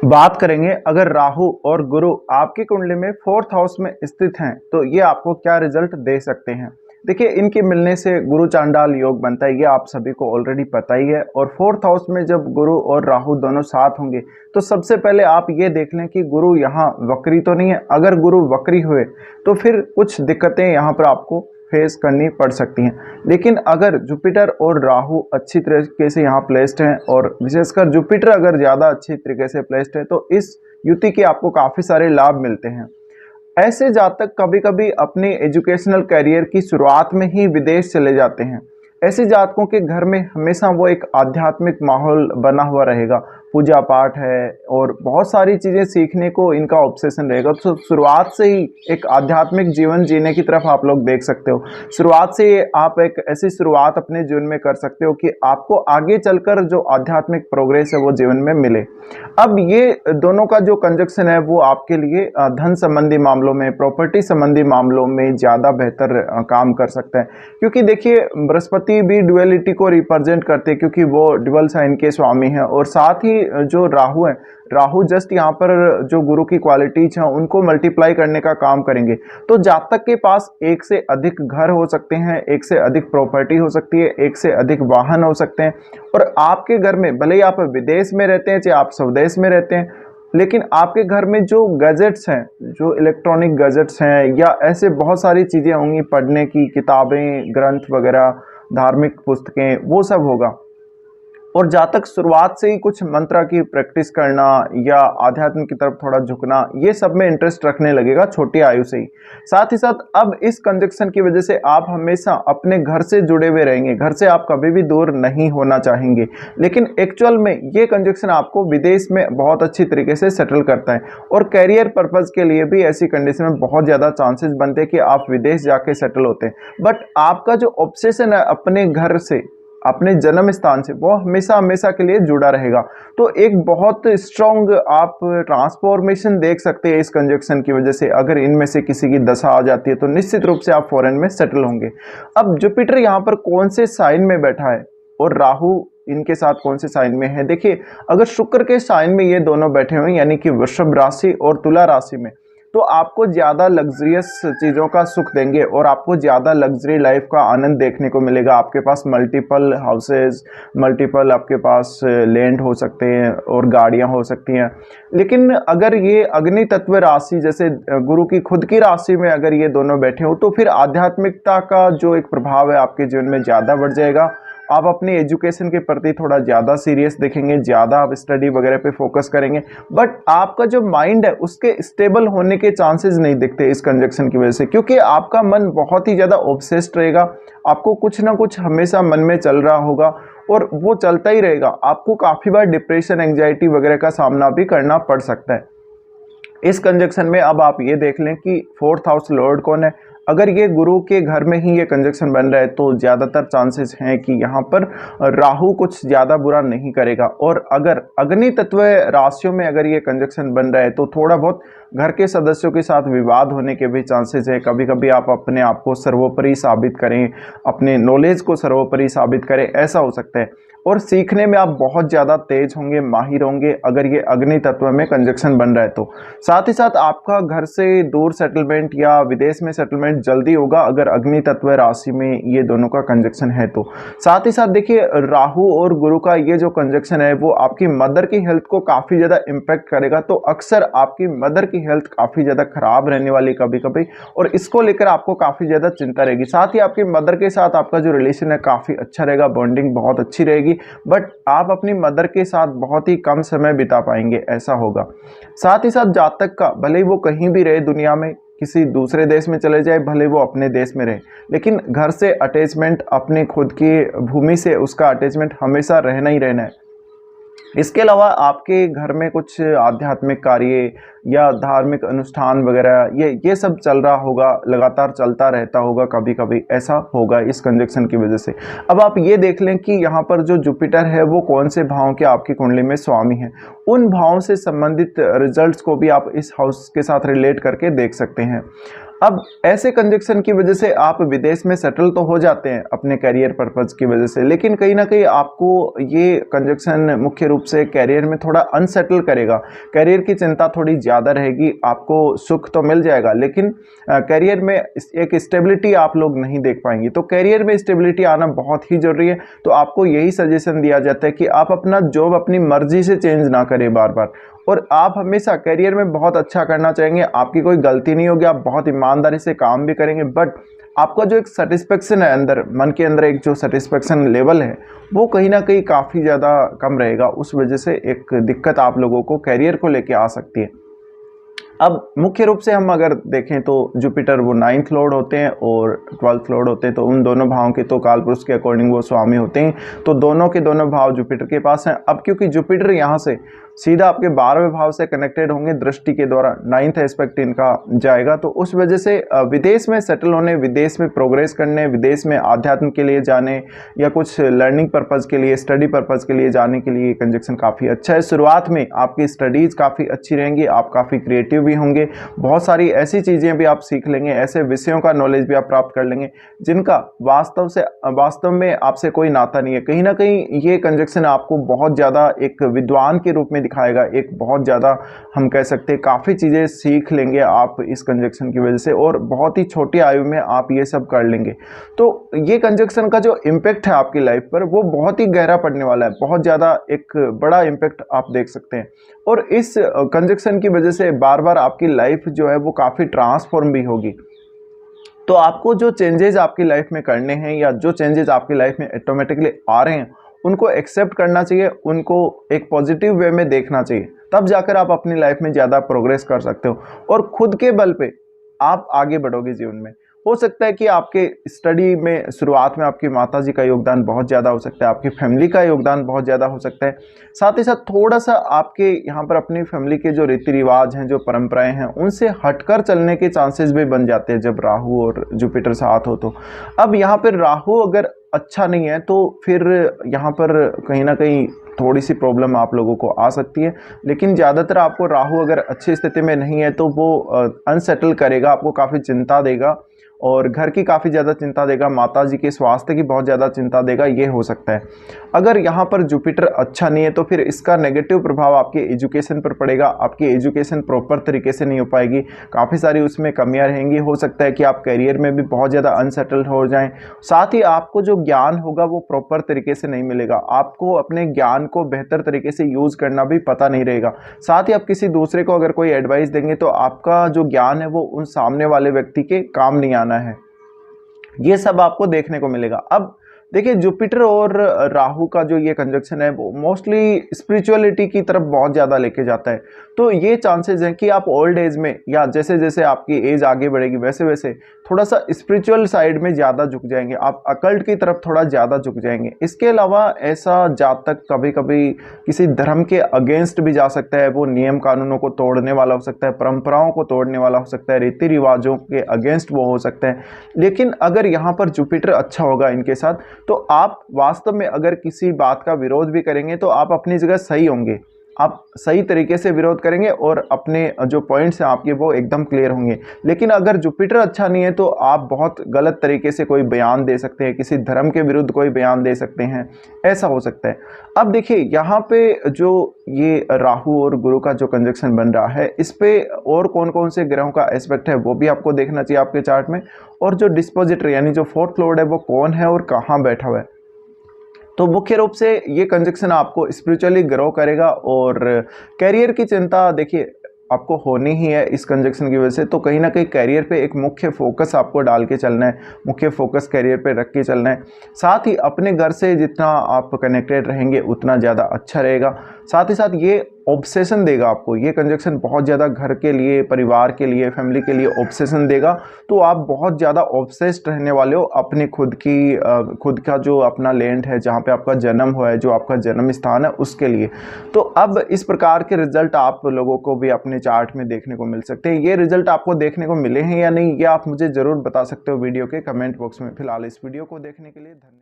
बात करेंगे अगर राहु और गुरु आपकी कुंडली में फोर्थ हाउस में स्थित हैं तो ये आपको क्या रिजल्ट दे सकते हैं। देखिए, इनके मिलने से गुरु चांडाल योग बनता है, ये आप सभी को ऑलरेडी पता ही है। और फोर्थ हाउस में जब गुरु और राहु दोनों साथ होंगे तो सबसे पहले आप ये देख लें कि गुरु यहाँ वक्री तो नहीं है। अगर गुरु वक्री हुए तो फिर कुछ दिक्कतें यहाँ पर आपको फेस करनी पड़ सकती हैं। लेकिन अगर जुपिटर और राहु अच्छी तरीके से यहाँ प्लेस्ड हैं और विशेषकर जुपिटर अगर ज़्यादा अच्छी तरीके से प्लेस्ड है तो इस युति के आपको काफ़ी सारे लाभ मिलते हैं। ऐसे जातक कभी कभी अपने एजुकेशनल करियर की शुरुआत में ही विदेश चले जाते हैं। ऐसे जातकों के घर में हमेशा वो एक आध्यात्मिक माहौल बना हुआ रहेगा, पूजा पाठ है और बहुत सारी चीज़ें सीखने को इनका ऑब्सेशन रहेगा। तो शुरुआत से ही एक आध्यात्मिक जीवन जीने की तरफ आप लोग देख सकते हो। शुरुआत से आप एक ऐसी शुरुआत अपने जीवन में कर सकते हो कि आपको आगे चलकर जो आध्यात्मिक प्रोग्रेस है वो जीवन में मिले। अब ये दोनों का जो कंजक्शन है वो आपके लिए धन संबंधी मामलों में, प्रॉपर्टी संबंधी मामलों में ज़्यादा बेहतर काम कर सकता है। क्योंकि देखिए, बृहस्पति भी ड्युअलिटी को रिप्रेजेंट करते हैं क्योंकि वो ड्युअल साइन के स्वामी हैं। और साथ ही जो राहु है, राहु जस्ट यहाँ पर जो गुरु की क्वालिटीज हैं उनको मल्टीप्लाई करने का काम करेंगे। तो जातक के पास एक से अधिक घर हो सकते हैं, एक से अधिक प्रॉपर्टी हो सकती है, एक से अधिक वाहन हो सकते हैं। और आपके घर में भले ही आप विदेश में रहते हैं चाहे आप स्वदेश में रहते हैं, लेकिन आपके घर में जो गैजेट्स हैं, जो इलेक्ट्रॉनिक गैजेट्स हैं या ऐसे बहुत सारी चीज़ें होंगी, पढ़ने की किताबें, ग्रंथ वगैरह, धार्मिक पुस्तकें, वो सब होगा। और जातक शुरुआत से ही कुछ मंत्रा की प्रैक्टिस करना या आध्यात्म की तरफ थोड़ा झुकना, ये सब में इंटरेस्ट रखने लगेगा छोटी आयु से ही। साथ ही साथ अब इस कंजक्शन की वजह से आप हमेशा अपने घर से जुड़े हुए रहेंगे, घर से आप कभी भी दूर नहीं होना चाहेंगे। लेकिन एक्चुअल में ये कंजक्शन आपको विदेश में बहुत अच्छी तरीके से सेटल करता है। और कैरियर पर्पज के लिए भी ऐसी कंडीशन में बहुत ज़्यादा चांसेस बनते हैं कि आप विदेश जाके सेटल होते हैं। बट आपका जो ऑब्सेशन है अपने घर से, अपने जन्म स्थान से, वो हमेशा हमेशा के लिए जुड़ा रहेगा। तो एक बहुत स्ट्रॉन्ग आप ट्रांसफॉर्मेशन देख सकते हैं इस कंजक्शन की वजह से। अगर इनमें से किसी की दशा आ जाती है तो निश्चित रूप से आप फॉरेन में सेटल होंगे। अब जुपिटर यहाँ पर कौन से साइन में बैठा है और राहु इनके साथ कौन से साइन में है। देखिए, अगर शुक्र के साइन में ये दोनों बैठे हुए यानी कि वृषभ राशि और तुला राशि में, तो आपको ज़्यादा लग्जरियस चीज़ों का सुख देंगे और आपको ज़्यादा लग्जरी लाइफ का आनंद देखने को मिलेगा। आपके पास मल्टीपल हाउसेस, मल्टीपल आपके पास लैंड हो सकते हैं और गाड़ियां हो सकती हैं। लेकिन अगर ये अग्नि तत्व राशि जैसे गुरु की खुद की राशि में अगर ये दोनों बैठे हो तो फिर आध्यात्मिकता का जो एक प्रभाव है आपके जीवन में ज़्यादा बढ़ जाएगा। आप अपनी एजुकेशन के प्रति थोड़ा ज़्यादा सीरियस दिखेंगे, ज़्यादा आप स्टडी वगैरह पे फोकस करेंगे। बट आपका जो माइंड है उसके स्टेबल होने के चांसेस नहीं दिखते इस कंजक्शन की वजह से, क्योंकि आपका मन बहुत ही ज़्यादा ऑब्सेस्ड रहेगा। आपको कुछ ना कुछ हमेशा मन में चल रहा होगा और वो चलता ही रहेगा। आपको काफ़ी बार डिप्रेशन, एंग्जाइटी वगैरह का सामना भी करना पड़ सकता है इस कंजक्शन में। अब आप ये देख लें कि फोर्थ हाउस लॉर्ड कौन है। अगर ये गुरु के घर में ही ये कंजक्शन बन रहा है तो ज़्यादातर चांसेस हैं कि यहाँ पर राहु कुछ ज़्यादा बुरा नहीं करेगा। और अगर अग्नि तत्व राशियों में अगर ये कंजक्शन बन रहा है तो थोड़ा बहुत घर के सदस्यों के साथ विवाद होने के भी चांसेस है। कभी कभी आप अपने आप को सर्वोपरि साबित करें, अपने नॉलेज को सर्वोपरि साबित करें, ऐसा हो सकता है। और सीखने में आप बहुत ज़्यादा तेज होंगे, माहिर होंगे अगर ये अग्नि तत्व में कंजक्शन बन रहा है तो। साथ ही साथ आपका घर से दूर सेटलमेंट या विदेश में सेटलमेंट जल्दी होगा अगर अग्नि तत्व राशि में ये दोनों का कंजक्शन है तो। साथ ही साथ देखिए, राहु और गुरु का ये जो कंजक्शन है वो आपकी मदर की हेल्थ को काफ़ी ज़्यादा इम्पैक्ट करेगा। तो अक्सर आपकी मदर की हेल्थ काफ़ी ज़्यादा खराब रहने वाली कभी कभी, और इसको लेकर आपको काफ़ी ज़्यादा चिंता रहेगी। साथ ही आपकी मदर के साथ आपका जो रिलेशन है काफ़ी अच्छा रहेगा, बॉन्डिंग बहुत अच्छी रहेगी। बट आप अपनी मदर के साथ बहुत ही कम समय बिता पाएंगे, ऐसा होगा। साथ ही साथ जातक का भले ही वो कहीं भी रहे दुनिया में, किसी दूसरे देश में चले जाए, भले वो अपने देश में रहे, लेकिन घर से अटैचमेंट, अपने खुद की भूमि से उसका अटैचमेंट हमेशा रहना ही रहना है। इसके अलावा आपके घर में कुछ आध्यात्मिक कार्य या धार्मिक अनुष्ठान वगैरह ये सब चल रहा होगा, लगातार चलता रहता होगा, कभी कभी ऐसा होगा इस कंजक्शन की वजह से। अब आप ये देख लें कि यहाँ पर जो जुपिटर है वो कौन से भाव के आपकी कुंडली में स्वामी है। उन भावों से संबंधित रिजल्ट्स को भी आप इस हाउस के साथ रिलेट करके देख सकते हैं। अब ऐसे कंजक्शन की वजह से आप विदेश में सेटल तो हो जाते हैं अपने करियर पर्पज़ की वजह से, लेकिन कहीं ना कहीं आपको ये कंजक्शन मुख्य रूप से करियर में थोड़ा अनसेटल करेगा। करियर की चिंता थोड़ी ज़्यादा रहेगी। आपको सुख तो मिल जाएगा, लेकिन करियर में एक स्टेबिलिटी आप लोग नहीं देख पाएंगे। तो करियर में स्टेबिलिटी आना बहुत ही ज़रूरी है। तो आपको यही सजेशन दिया जाता है कि आप अपना जॉब अपनी मर्जी से चेंज ना करें बार बार, और आप हमेशा करियर में बहुत अच्छा करना चाहेंगे। आपकी कोई गलती नहीं होगी, आप बहुत ईमानदारी से काम भी करेंगे, बट आपका जो एक सेटिस्फेक्शन है अंदर, मन के अंदर एक जो सेटिस्फेक्शन लेवल है, वो कहीं ना कहीं काफ़ी ज़्यादा कम रहेगा। उस वजह से एक दिक्कत आप लोगों को करियर को लेके आ सकती है। अब मुख्य रूप से हम अगर देखें तो जुपिटर वो 9th लॉर्ड होते हैं और 12th लॉर्ड होते हैं। तो उन दोनों भावों के तो कालपुरुष के अकॉर्डिंग वो स्वामी होते हैं। तो दोनों के दोनों भाव जुपिटर के पास हैं। अब क्योंकि जुपिटर यहाँ से सीधा आपके 12वें भाव से कनेक्टेड होंगे दृष्टि के द्वारा, 9th एस्पेक्ट इनका जाएगा, तो उस वजह से विदेश में सेटल होने, विदेश में प्रोग्रेस करने, विदेश में आध्यात्म के लिए जाने या कुछ लर्निंग पर्पज़ के लिए, स्टडी पर्पज़ के लिए जाने के लिए कंजक्शन काफ़ी अच्छा है। शुरुआत में आपकी स्टडीज़ काफ़ी अच्छी रहेंगी, आप काफ़ी क्रिएटिव भी होंगे, बहुत सारी ऐसी चीज़ें भी आप सीख लेंगे, ऐसे विषयों का नॉलेज भी आप प्राप्त कर लेंगे जिनका वास्तव में आपसे कोई नाता नहीं है। कहीं ना कहीं ये कंजक्शन आपको बहुत ज़्यादा एक विद्वान के रूप में दिखाएगा। एक बहुत ज़्यादा हम कह सकते हैं काफ़ी चीज़ें सीख लेंगे आप इस कंजक्शन की वजह से, और बहुत ही छोटी आयु में आप ये सब कर लेंगे। तो ये कंजक्शन का जो इम्पैक्ट है आपकी लाइफ पर, वो बहुत ही गहरा पड़ने वाला है, बहुत ज़्यादा एक बड़ा इम्पैक्ट आप देख सकते हैं। और इस कंजक्शन की वजह से बार बार आपकी लाइफ जो है वो काफ़ी ट्रांसफॉर्म भी होगी। तो आपको जो चेंजेस आपकी लाइफ में करने हैं, या जो चेंजेस आपकी लाइफ में ऑटोमेटिकली आ रहे हैं, उनको एक्सेप्ट करना चाहिए, उनको एक पॉजिटिव वे में देखना चाहिए। तब जाकर आप अपनी लाइफ में ज़्यादा प्रोग्रेस कर सकते हो और खुद के बल पे आप आगे बढ़ोगे जीवन में। हो सकता है कि आपके स्टडी में शुरुआत में आपकी माताजी का योगदान बहुत ज़्यादा हो सकता है, आपकी फैमिली का योगदान बहुत ज़्यादा हो सकता है। साथ ही साथ थोड़ा सा आपके यहाँ पर अपनी फैमिली के जो रीति रिवाज हैं, जो परंपराएं हैं, उनसे हटकर चलने के चांसेस भी बन जाते हैं जब राहु और जुपिटर साथ हो। तो अब यहाँ पर राहु अगर अच्छा नहीं है तो फिर यहाँ पर कहीं ना कहीं थोड़ी सी प्रॉब्लम आप लोगों को आ सकती है। लेकिन ज़्यादातर आपको राहु अगर अच्छी स्थिति में नहीं है तो वो अनसेटल करेगा, आपको काफ़ी चिंता देगा और घर की काफ़ी ज़्यादा चिंता देगा, माताजी के स्वास्थ्य की बहुत ज़्यादा चिंता देगा, ये हो सकता है। अगर यहाँ पर जुपिटर अच्छा नहीं है तो फिर इसका नेगेटिव प्रभाव आपके एजुकेशन पर पड़ेगा। आपकी एजुकेशन प्रॉपर तरीके से नहीं हो पाएगी, काफ़ी सारी उसमें कमियाँ रहेंगी। हो सकता है कि आप करियर में भी बहुत ज़्यादा अनसेटल्ड हो जाएं। साथ ही आपको जो ज्ञान होगा वो प्रॉपर तरीके से नहीं मिलेगा, आपको अपने ज्ञान को बेहतर तरीके से यूज़ करना भी पता नहीं रहेगा। साथ ही आप किसी दूसरे को अगर कोई एडवाइस देंगे तो आपका जो ज्ञान है वो उन सामने वाले व्यक्ति के काम नहीं आना है। ये सब आपको देखने को मिलेगा। अब देखिए, जुपिटर और राहु का जो ये कंजक्शन है वो मोस्टली स्पिरिचुअलिटी की तरफ बहुत ज़्यादा लेके जाता है। तो ये चांसेस हैं कि आप ओल्ड एज में या जैसे जैसे आपकी एज आगे बढ़ेगी वैसे वैसे थोड़ा सा स्पिरिचुअल साइड में ज़्यादा झुक जाएंगे, आप अकल्ट की तरफ थोड़ा ज़्यादा झुक जाएंगे। इसके अलावा ऐसा जातक कभी कभी किसी धर्म के अगेंस्ट भी जा सकता है, वो नियम कानूनों को तोड़ने वाला हो सकता है, परंपराओं को तोड़ने वाला हो सकता है, रीति रिवाजों के अगेंस्ट वो हो सकता है। लेकिन अगर यहाँ पर जुपिटर अच्छा होगा इनके साथ, तो आप वास्तव में अगर किसी बात का विरोध भी करेंगे तो आप अपनी जगह सही होंगे, आप सही तरीके से विरोध करेंगे और अपने जो पॉइंट्स हैं आपके वो एकदम क्लियर होंगे। लेकिन अगर जुपिटर अच्छा नहीं है तो आप बहुत गलत तरीके से कोई बयान दे सकते हैं, किसी धर्म के विरुद्ध कोई बयान दे सकते हैं, ऐसा हो सकता है। अब देखिए, यहाँ पे जो ये राहु और गुरु का जो कंजक्शन बन रहा है, इस पे और कौन कौन से ग्रहों का एस्पेक्ट है वो भी आपको देखना चाहिए आपके चार्ट में, और जो डिस्पोजिटर यानी जो 4th लॉर्ड है वो कौन है और कहाँ बैठा हुआ है। तो मुख्य रूप से ये कंजक्शन आपको स्पिरिचुअली ग्रो करेगा। और कैरियर की चिंता देखिए आपको होनी ही है इस कंजक्शन की वजह से। तो कहीं ना कहीं कैरियर पे एक मुख्य फोकस आपको डाल के चलना है, मुख्य फोकस कैरियर पे रख के चलना है। साथ ही अपने घर से जितना आप कनेक्टेड रहेंगे उतना ज़्यादा अच्छा रहेगा। साथ ही साथ ये ऑब्सेशन देगा आपको, ये कंजक्शन बहुत ज़्यादा घर के लिए, परिवार के लिए, फैमिली के लिए ऑब्सेशन देगा। तो आप बहुत ज़्यादा ऑब्सेस्ड रहने वाले हो अपनी खुद का जो अपना लैंड है, जहाँ पे आपका जन्म हुआ है, जो आपका जन्म स्थान है, उसके लिए। तो अब इस प्रकार के रिजल्ट आप लोगों को भी अपने चार्ट में देखने को मिल सकते हैं। ये रिजल्ट आपको देखने को मिले हैं या नहीं, ये आप मुझे ज़रूर बता सकते हो वीडियो के कमेंट बॉक्स में। फिलहाल इस वीडियो को देखने के लिए धन्यवाद।